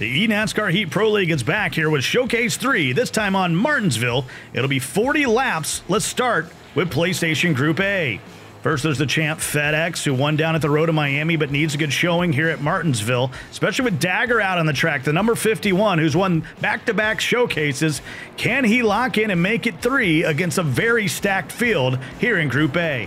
The eNASCAR Heat Pro League is back here with Showcase 3, this time on Martinsville. It'll be 40 laps. Let's start with PlayStation Group A. First, there's the champ FedEx, who won down at the road to Miami, but needs a good showing here at Martinsville, especially with Dagger out on the track. The number 51, who's won back-to-back showcases. Can he lock in and make it 3 against a very stacked field here in Group A?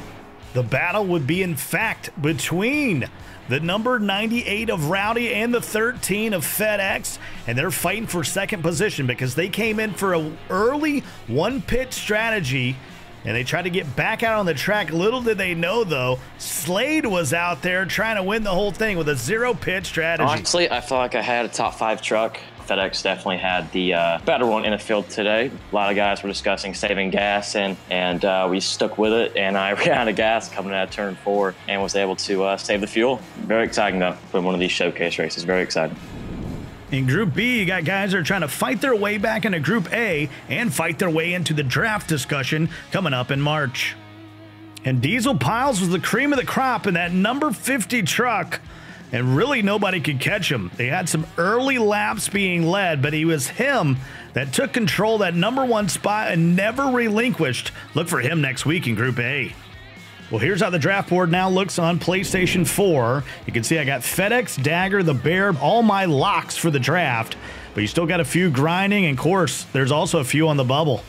The battle would be, in fact, between the number 98 of Rowdy and the 13 of FedEx, and they're fighting for second position because they came in for an early one-pit strategy, and they tried to get back out on the track. Little did they know, though, Slade was out there trying to win the whole thing with a zero-pit strategy. Honestly, I feel like I had a top 5 truck. FedEx definitely had the better one in the field today. A lot of guys were discussing saving gas, and we stuck with it, and I ran out of gas coming out of turn 4 and was able to save the fuel. Very exciting to win one of these showcase races. Very exciting. In Group B, you got guys that are trying to fight their way back into Group A and fight their way into the draft discussion coming up in March. And Diesel Piles was the cream of the crop in that number 50 truck, and really nobody could catch him. They had some early laps being led, but he was him that took control of that number 1 spot and never relinquished. Look for him next week in Group A. Well, here's how the draft board now looks on PlayStation 4. You can see I got FedEx, Dagger, the Bear, all my locks for the draft, but you still got a few grinding, and of course, there's also a few on the bubble.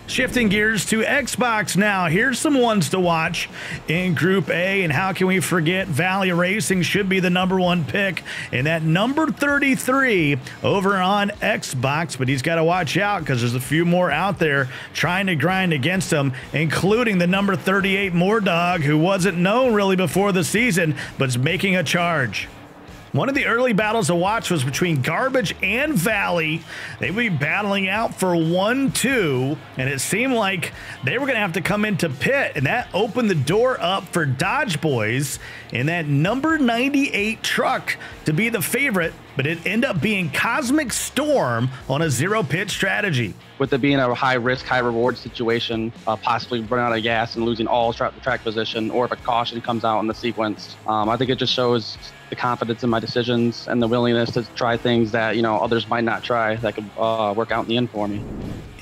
Shifting gears to Xbox now. Here's some ones to watch in Group A, and how can we forget Valley Racing should be the number 1 pick, and that number 33 over on Xbox, but he's got to watch out because there's a few more out there trying to grind against him, including the number 38 Moordog, who wasn't known really before the season, but is making a charge. One of the early battles to watch was between Garbage and Valley. They would be battling out for 1-2, and it seemed like they were going to have to come into pit, and that opened the door up for Dodge Boys and that number 98 truck to be the favorite, but it ended up being Cosmic Storm on a zero-pit strategy. With it being a high-risk, high-reward situation, possibly running out of gas and losing all track position, or if a caution comes out in the sequence, I think it just shows the confidence in my decisions and the willingness to try things that, others might not try that could work out in the end for me.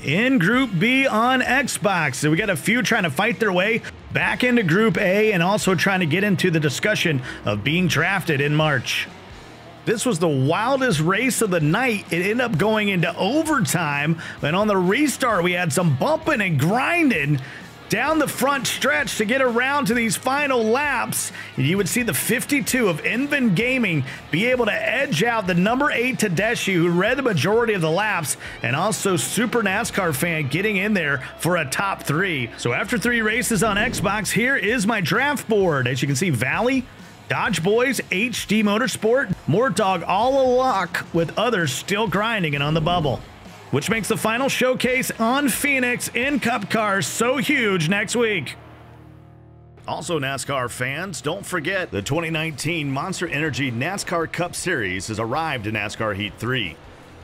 In Group B on Xbox, so we got a few trying to fight their way back into Group A and also trying to get into the discussion of being drafted in March. This was the wildest race of the night. It ended up going into overtime, and on the restart, we had some bumping and grinding down the front stretch to get around to these final laps. And you would see the 52 of Envin Gaming be able to edge out the number 8 Tedeschi, who read the majority of the laps, and also Super NASCAR Fan getting in there for a top 3. So after 3 races on Xbox, here is my draft board. As you can see, Valley, Dodge Boys, HD Motorsport, Moordog all a lock, with others still grinding and on the bubble, which makes the final showcase on Phoenix in Cup Cars so huge next week. Also, NASCAR fans, don't forget the 2019 Monster Energy NASCAR Cup Series has arrived in NASCAR Heat 3.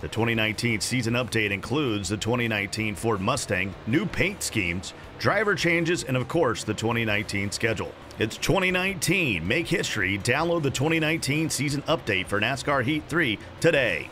The 2019 season update includes the 2019 Ford Mustang, new paint schemes, driver changes, and of course, the 2019 schedule. It's 2019. Make history. Download the 2019 season update for NASCAR Heat 3 today.